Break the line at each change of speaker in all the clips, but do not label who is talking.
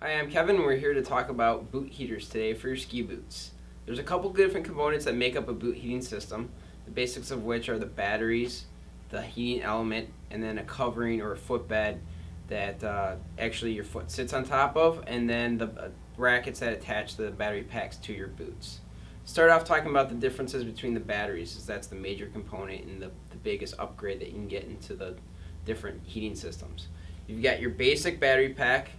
Hi, I'm Kevin. We're here to talk about boot heaters today for your ski boots. There's a couple different components that make up a boot heating system, the basics of which are the batteries, the heating element, and then a covering or a footbed that actually your foot sits on top of, and then the brackets that attach the battery packs to your boots. Start off talking about the differences between the batteries, as that's the major component and the biggest upgrade that you can get into the different heating systems. You've got your basic battery pack,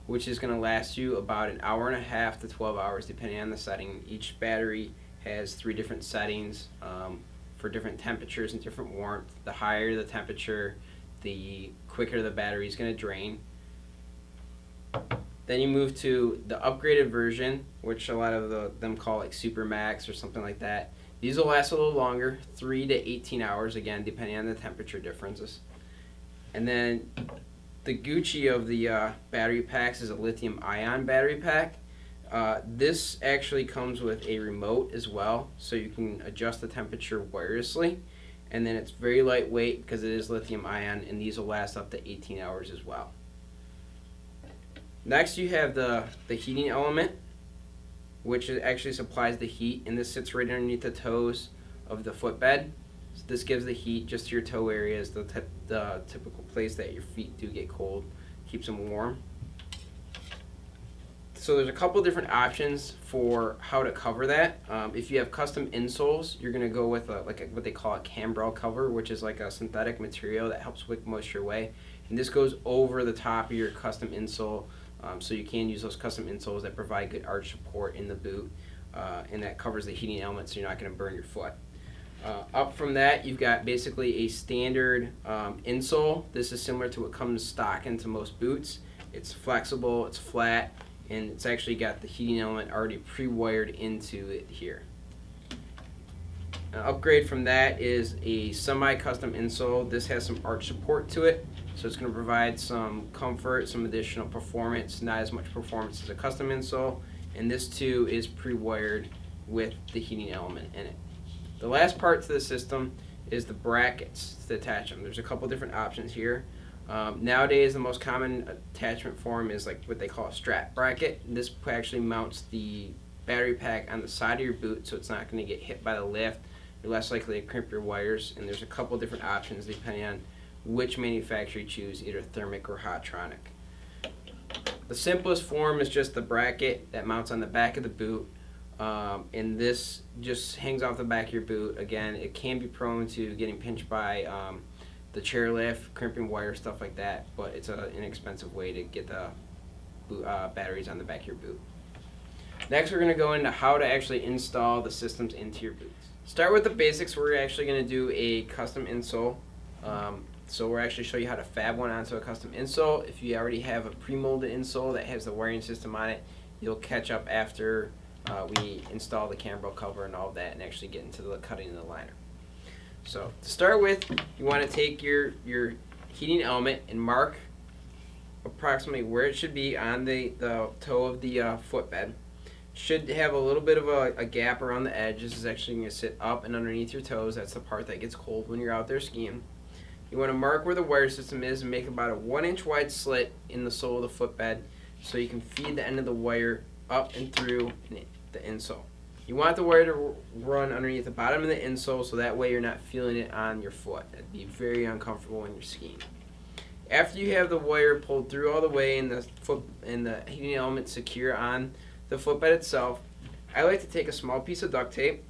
which is going to last you about an hour and a half to 12 hours depending on the setting. Each battery has 3 different settings for different temperatures and different warmth. The higher the temperature, the quicker the battery is going to drain. Then you move to the upgraded version, which a lot of them call like Super Max or something like that. These will last a little longer, 3 to 18 hours, again, depending on the temperature differences. And then the Gucci of the battery packs is a lithium-ion battery pack. This actually comes with a remote as well, so you can adjust the temperature wirelessly. And then it's very lightweight because it is lithium-ion, and these will last up to 18 hours as well. Next, you have the heating element, which actually supplies the heat, and this sits right underneath the toes of the footbed. So this gives the heat just to your toe areas, the typical place that your feet do get cold, keeps them warm. So there's a couple different options for how to cover that. If you have custom insoles, you're going to go with what they call a Cambrel cover, which is like a synthetic material that helps wick moisture away. And this goes over the top of your custom insole, so you can use those custom insoles that provide good arch support in the boot, and that covers the heating element so you're not going to burn your foot. Up from that, you've got basically a standard insole. This is similar to what comes stock into most boots. It's flexible, it's flat, and it's actually got the heating element already pre-wired into it here. An upgrade from that is a semi-custom insole. This has some arch support to it, so it's going to provide some comfort, some additional performance, not as much performance as a custom insole, and this too is pre-wired with the heating element in it. The last part to the system is the brackets to attach them. There's a couple different options here. Nowadays, the most common attachment form is like what they call a strap bracket. This actually mounts the battery pack on the side of your boot, so it's not going to get hit by the lift. You're less likely to crimp your wires, and there's a couple different options depending on which manufacturer you choose, either Thermic or Hotronic. The simplest form is just the bracket that mounts on the back of the boot. And this just hangs off the back of your boot. Again, it can be prone to getting pinched by the chairlift, crimping wire, stuff like that, but it's an inexpensive way to get the batteries on the back of your boot. Next, we're going to go into how to actually install the systems into your boots. Start with the basics. We're actually going to do a custom insole. So we'll actually show you how to fab one onto a custom insole. If you already have a pre-molded insole that has the wiring system on it, you'll catch up after we install the Cambrel cover and all of that and actually get into the cutting of the liner. So to start with, you want to take your heating element and mark approximately where it should be on the toe of the footbed. Should have a little bit of a gap around the edge. This is actually going to sit up and underneath your toes. That's the part that gets cold when you're out there skiing. You want to mark where the wire system is and make about a 1-inch wide slit in the sole of the footbed so you can feed the end of the wire up and through the insole. You want the wire to run underneath the bottom of the insole so that way you're not feeling it on your foot. That'd be very uncomfortable when you're skiing. After you have the wire pulled through all the way and the heating element secure on the footbed itself, I like to take a small piece of duct tape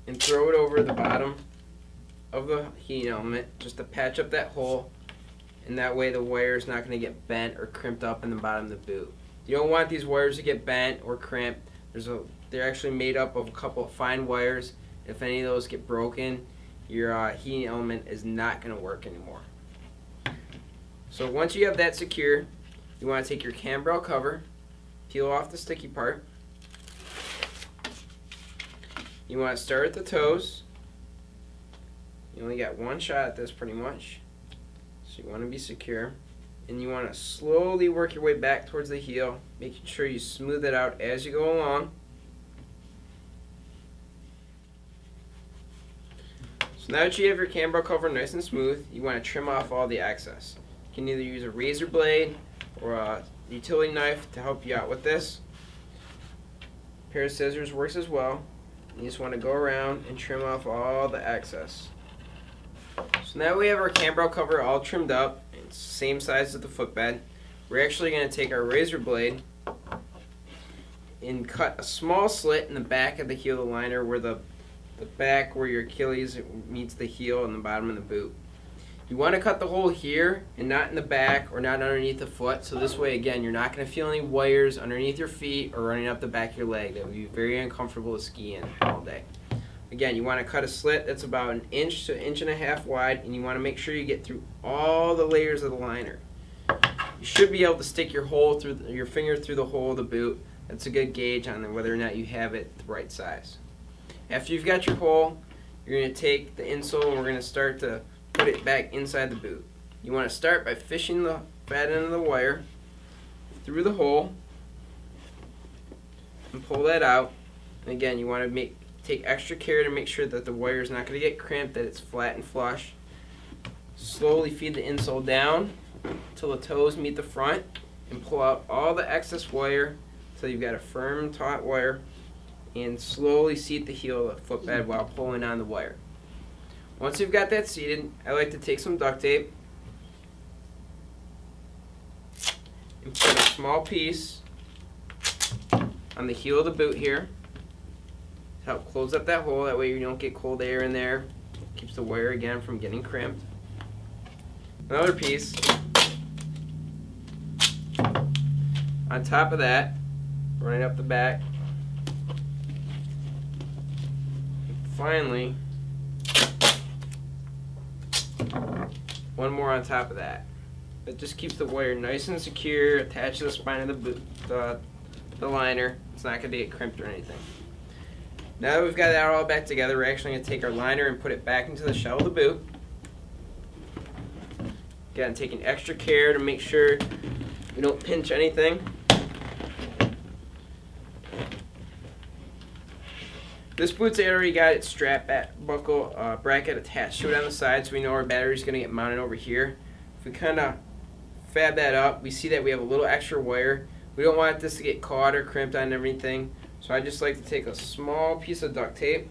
and throw it over the bottom of the heating element just to patch up that hole, and that way the wire is not going to get bent or crimped up in the bottom of the boot. You don't want these wires to get bent or crimped. They're actually made up of a couple of fine wires. If any of those get broken, your heating element is not going to work anymore. So once you have that secure, you want to take your Cambrel cover, peel off the sticky part. You want to start at the toes. You only got one shot at this pretty much, so you want to be secure. And you want to slowly work your way back towards the heel, making sure you smooth it out as you go along. So now that you have your Cambrel cover nice and smooth, you want to trim off all the excess. You can either use a razor blade or a utility knife to help you out with this. A pair of scissors works as well. You just want to go around and trim off all the excess. So now we have our camber cover all trimmed up. It's the same size as the footbed. We're actually going to take our razor blade and cut a small slit in the back of the heel of the liner where the back where your Achilles meets the heel and the bottom of the boot. You want to cut the hole here and not in the back or not underneath the foot, so this way again you're not going to feel any wires underneath your feet or running up the back of your leg. That would be very uncomfortable to ski in all day. Again, you want to cut a slit that's about 1 inch to 1.5 inches wide, and you want to make sure you get through all the layers of the liner. You should be able to stick your finger through the hole of the boot. That's a good gauge on whether or not you have it the right size. After you've got your hole, you're going to take the insole and we're going to start to put it back inside the boot. You want to start by fishing the fat end of the wire through the hole and pull that out. And again, you want to take extra care to make sure that the wire is not going to get crimped, that it's flat and flush. Slowly feed the insole down until the toes meet the front and pull out all the excess wire so you've got a firm, taut wire, and slowly seat the heel of the footbed while pulling on the wire. Once you've got that seated, I like to take some duct tape and put a small piece on the heel of the boot here to help close up that hole. That way you don't get cold air in there. Keeps the wire again from getting crimped. Another piece on top of that, running up the back. And finally, one more on top of that. It just keeps the wire nice and secure, attached to the spine of the boot, the liner. It's not going to get crimped or anything. Now that we've got that all back together, we're actually going to take our liner and put it back into the shell of the boot. Again, taking extra care to make sure we don't pinch anything. This boot's already got its strap buckle bracket attached to it on the side, so we know our battery's going to get mounted over here. If we kind of fab that up, we see that we have a little extra wire. We don't want this to get caught or crimped on everything, so I just like to take a small piece of duct tape.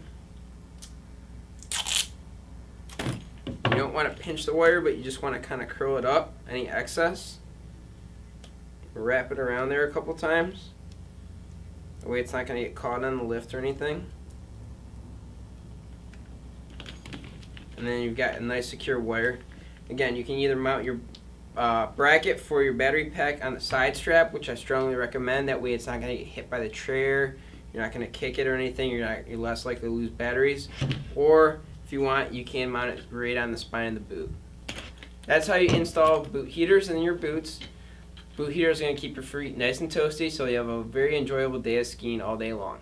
You don't want to pinch the wire, but you just want to kind of curl it up, any excess. Wrap it around there a couple times. That way it's not going to get caught on the lift or anything. And then you've got a nice secure wire. Again, you can either mount your bracket for your battery pack on the side strap, which I strongly recommend. That way it's not going to get hit by the trailer. You're not going to kick it or anything. You're less likely to lose batteries. Or if you want, you can mount it right on the spine of the boot. That's how you install boot heaters in your boots. Boot heater is going to keep your feet nice and toasty, so you have a very enjoyable day of skiing all day long.